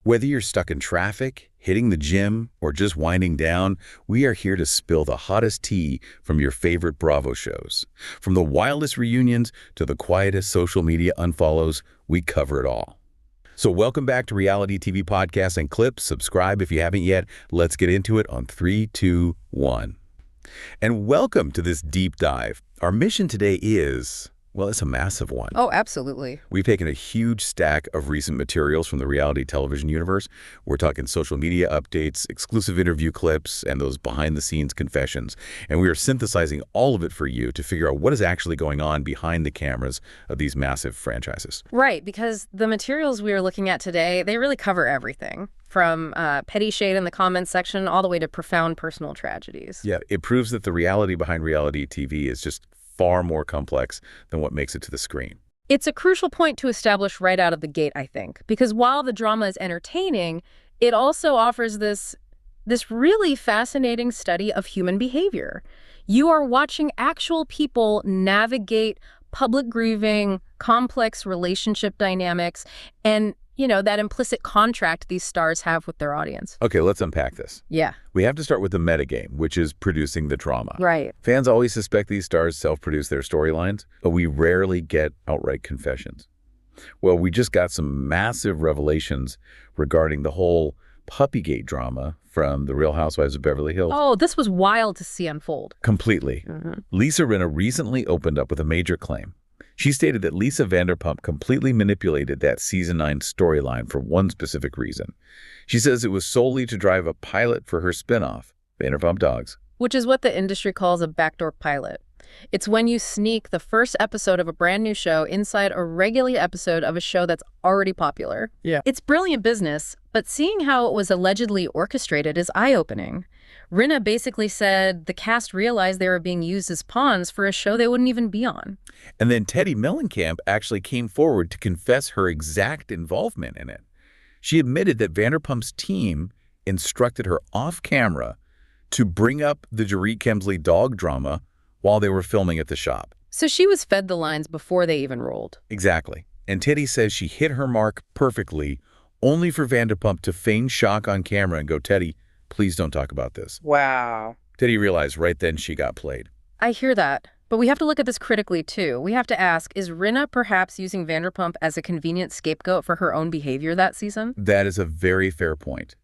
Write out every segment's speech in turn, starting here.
Whether you're stuck in traffic, hitting the gym, or just winding down, we are here to spill the hottest tea from your favorite Bravo shows. From the wildest reunions to the quietest social media unfollows, we cover it all. So welcome back to Reality TV Podcasts and Clips. Subscribe if you haven't yet. Let's get into it on 3, 2, 1. And welcome to this deep dive. Our mission today is, well, it's a massive one. Oh, absolutely. We've taken a huge stack of recent materials from the reality television universe. We're talking social media updates, exclusive interview clips, and those behind-the-scenes confessions. And we are synthesizing all of it for you to figure out what is actually going on behind the cameras of these massive franchises. Right, because the materials we are looking at today, they really cover everything. From petty shade in the comments section all the way to profound personal tragedies. Yeah, it proves that the reality behind reality TV is just far more complex than what makes it to the screen. It's a crucial point to establish right out of the gate, I think, because while the drama is entertaining, it also offers this really fascinating study of human behavior. You are watching actual people navigate public grieving, complex relationship dynamics, and that implicit contract these stars have with their audience. Okay, let's unpack this. Yeah. We have to start with the metagame, which is producing the drama. Right. Fans always suspect these stars self-produce their storylines, but we rarely get outright confessions. Well, we just got some massive revelations regarding the whole Puppygate drama from The Real Housewives of Beverly Hills. Oh, this was wild to see unfold. Completely. Lisa Rinna recently opened up with a major claim. She stated that Lisa Vanderpump completely manipulated that Season 9 storyline for one specific reason. She says it was solely to drive a pilot for her spinoff, Vanderpump Dogs. Which is what the industry calls a backdoor pilot. It's when you sneak the first episode of a brand new show inside a regular episode of a show that's already popular. Yeah. It's brilliant business, but seeing how it was allegedly orchestrated is eye-opening. Rinna basically said the cast realized they were being used as pawns for a show they wouldn't even be on. And then Teddi Mellencamp actually came forward to confess her exact involvement in it. She admitted that Vanderpump's team instructed her off-camera to bring up the Dorit Kemsley dog drama while they were filming at the shop. So she was fed the lines before they even rolled. Exactly. And Teddi says she hit her mark perfectly, only for Vanderpump to feign shock on camera and go, "Teddi, please don't talk about this." Wow. Teddi realized right then she got played. I hear that. But we have to look at this critically, too. We have to ask, is Rinna perhaps using Vanderpump as a convenient scapegoat for her own behavior that season? That is a very fair point,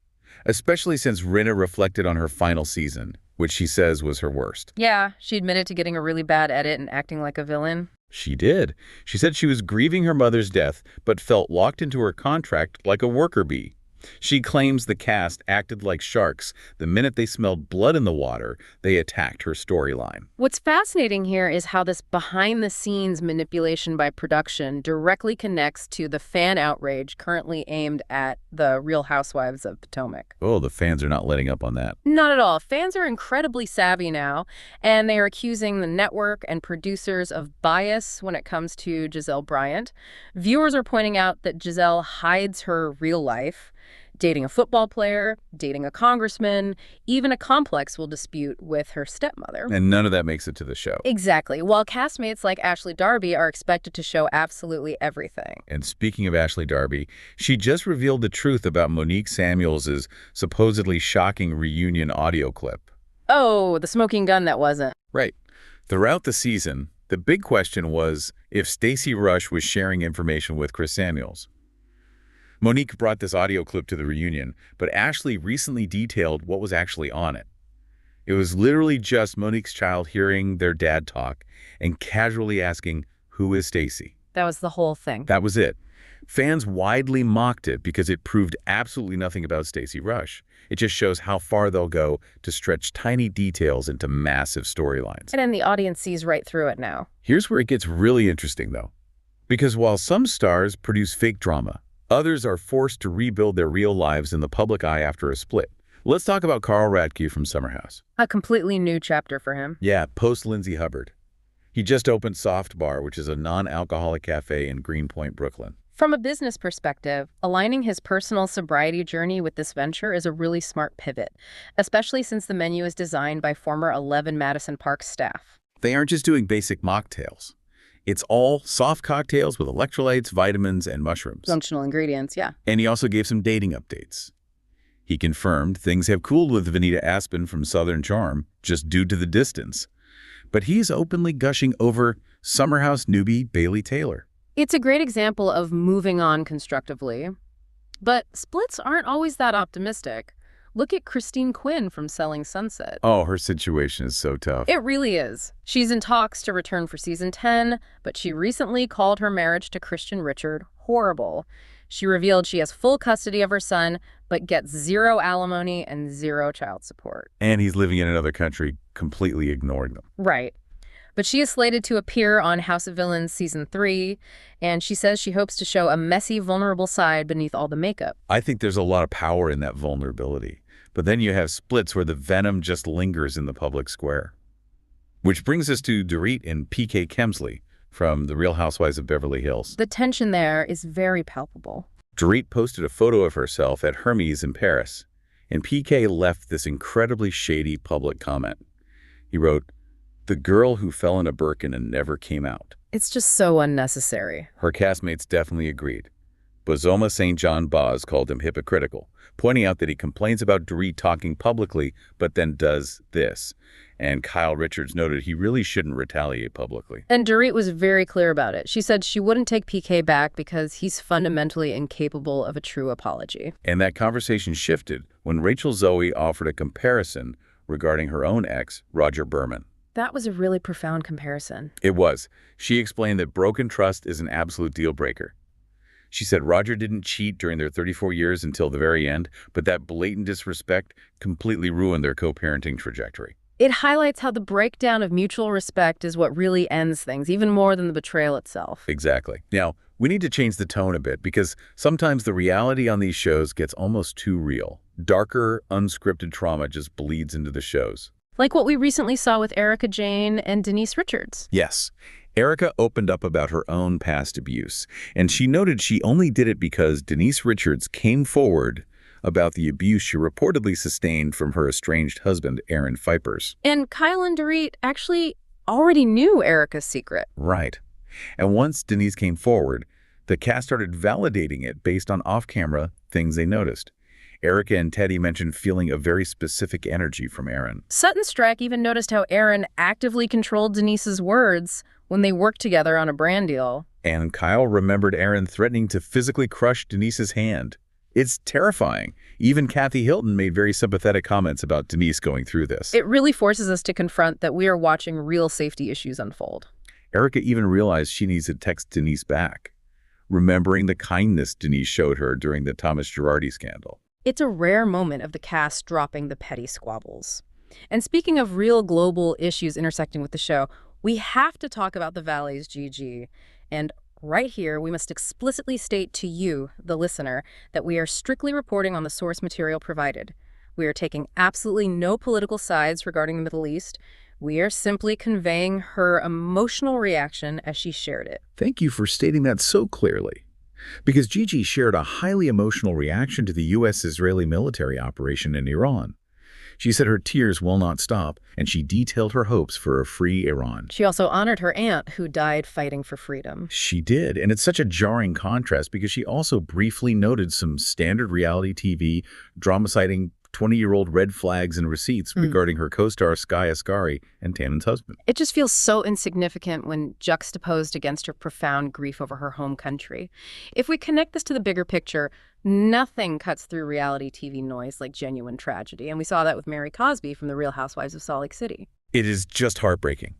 especially since Rinna reflected on her final season, which she says was her worst. Yeah, she admitted to getting a really bad edit and acting like a villain. She did. She said she was grieving her mother's death, but felt locked into her contract like a worker bee. She claims the cast acted like sharks. The minute they smelled blood in the water, they attacked her storyline. What's fascinating here is how this behind-the-scenes manipulation by production directly connects to the fan outrage currently aimed at the Real Housewives of Potomac. Oh, the fans are not letting up on that. Not at all. Fans are incredibly savvy now, and they are accusing the network and producers of bias when it comes to Giselle Bryant. Viewers are pointing out that Giselle hides her real life, dating a football player, dating a congressman, even a complex will dispute with her stepmother. And none of that makes it to the show. Exactly. While castmates like Ashley Darby are expected to show absolutely everything. And speaking of Ashley Darby, she just revealed the truth about Monique Samuels' supposedly shocking reunion audio clip. Oh, the smoking gun that wasn't. Right. Throughout the season, the big question was if Stacey Rush was sharing information with Chris Samuels. Monique brought this audio clip to the reunion, but Ashley recently detailed what was actually on it. It was literally just Monique's child hearing their dad talk and casually asking, "Who is Stacey?" That was the whole thing. That was it. Fans widely mocked it because it proved absolutely nothing about Stacey Rush. It just shows how far they'll go to stretch tiny details into massive storylines. And then the audience sees right through it now. Here's where it gets really interesting, though. Because while some stars produce fake drama, others are forced to rebuild their real lives in the public eye after a split. Let's talk about Carl Radke from Summer House. A completely new chapter for him. Yeah, post-Lindsay Hubbard. He just opened Soft Bar, which is a non-alcoholic cafe in Greenpoint, Brooklyn. From a business perspective, aligning his personal sobriety journey with this venture is a really smart pivot, especially since the menu is designed by former 11 Madison Park staff. They aren't just doing basic mocktails. It's all soft cocktails with electrolytes, vitamins, and mushrooms. Functional ingredients, yeah. And he also gave some dating updates. He confirmed things have cooled with Vanita Aspen from Southern Charm just due to the distance. But he's openly gushing over Summer House newbie Bailey Taylor. It's a great example of moving on constructively. But splits aren't always that optimistic. Look at Christine Quinn from Selling Sunset. Oh, her situation is so tough. It really is. She's in talks to return for season 10, but she recently called her marriage to Christian Richard horrible. She revealed she has full custody of her son, but gets zero alimony and zero child support. And he's living in another country, completely ignoring them. Right. But she is slated to appear on House of Villains season 3, and she says she hopes to show a messy, vulnerable side beneath all the makeup. I think there's a lot of power in that vulnerability. But then you have splits where the venom just lingers in the public square. Which brings us to Dorit and PK Kemsley from The Real Housewives of Beverly Hills. The tension there is very palpable. Dorit posted a photo of herself at Hermes in Paris, and PK left this incredibly shady public comment. He wrote, "The girl who fell in a Birkin and never came out." It's just so unnecessary. Her castmates definitely agreed. Bozoma St. John Boz called him hypocritical, pointing out that he complains about Dorit talking publicly, but then does this. And Kyle Richards noted he really shouldn't retaliate publicly. And Dorit was very clear about it. She said she wouldn't take PK back because he's fundamentally incapable of a true apology. And that conversation shifted when Rachel Zoe offered a comparison regarding her own ex, Roger Berman. That was a really profound comparison. It was. She explained that broken trust is an absolute deal breaker. She said Roger didn't cheat during their 34 years until the very end, but that blatant disrespect completely ruined their co-parenting trajectory. It highlights how the breakdown of mutual respect is what really ends things, even more than the betrayal itself. Exactly. Now, we need to change the tone a bit because sometimes the reality on these shows gets almost too real. Darker, unscripted trauma just bleeds into the shows. Like what we recently saw with Erica Jane and Denise Richards. Yes. Erica opened up about her own past abuse, and she noted she only did it because Denise Richards came forward about the abuse she reportedly sustained from her estranged husband, Aaron Fipers. And Kyle and Dorit actually already knew Erica's secret. Right. And once Denise came forward, the cast started validating it based on off-camera things they noticed. Erica and Teddy mentioned feeling a very specific energy from Aaron. Sutton Strack even noticed how Aaron actively controlled Denise's words when they worked together on a brand deal. And Kyle remembered Aaron threatening to physically crush Denise's hand. It's terrifying. Even Kathy Hilton made very sympathetic comments about Denise going through this. It really forces us to confront that we are watching real safety issues unfold. Erica even realized she needs to text Denise back, remembering the kindness Denise showed her during the Thomas Girardi scandal. It's a rare moment of the cast dropping the petty squabbles. And speaking of real global issues intersecting with the show, we have to talk about the Valley's Gigi. And right here, we must explicitly state to you, the listener, that we are strictly reporting on the source material provided. We are taking absolutely no political sides regarding the Middle East. We are simply conveying her emotional reaction as she shared it. Thank you for stating that so clearly. Because Gigi shared a highly emotional reaction to the U.S.-Israeli military operation in Iran. She said her tears will not stop, and she detailed her hopes for a free Iran. She also honored her aunt, who died fighting for freedom. She did, and it's such a jarring contrast because she also briefly noted some standard reality TV drama citing 20-year-old red flags and receipts regarding her co-star Sky Asghari and Tannen's husband. It just feels so insignificant when juxtaposed against her profound grief over her home country. If we connect this to the bigger picture, nothing cuts through reality TV noise like genuine tragedy, and we saw that with Mary Cosby from The Real Housewives of Salt Lake City. It is just heartbreaking.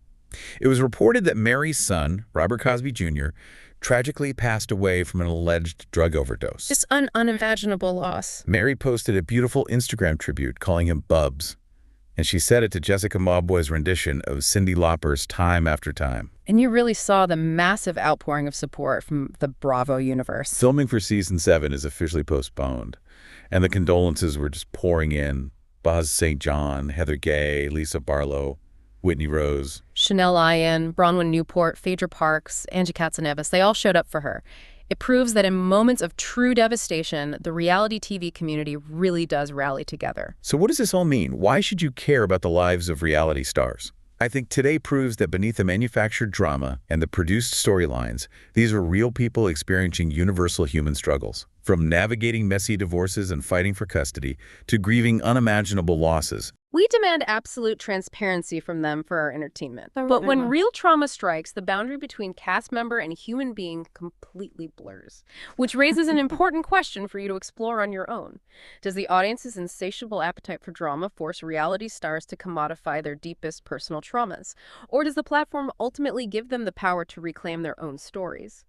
It was reported that Mary's son, Robert Cosby Jr., tragically passed away from an alleged drug overdose. Just an unimaginable loss. Mary posted a beautiful Instagram tribute calling him Bubs, and she set it to Jessica Mauboy's rendition of Cyndi Lauper's Time After Time. And you really saw the massive outpouring of support from the Bravo universe. Filming for season 7 is officially postponed, and the condolences were just pouring in. Boz St. John, Heather Gay, Lisa Barlow, Whitney Rose, Chanel Lyon, Bronwyn Newport, Phaedra Parks, Angie Katzenevas, they all showed up for her. It proves that in moments of true devastation, the reality TV community really does rally together. So what does this all mean? Why should you care about the lives of reality stars? I think today proves that beneath the manufactured drama and the produced storylines, these are real people experiencing universal human struggles. From navigating messy divorces and fighting for custody to grieving unimaginable losses. We demand absolute transparency from them for our entertainment. But when real trauma strikes, the boundary between cast member and human being completely blurs, which raises an important question for you to explore on your own. Does the audience's insatiable appetite for drama force reality stars to commodify their deepest personal traumas? Or does the platform ultimately give them the power to reclaim their own stories?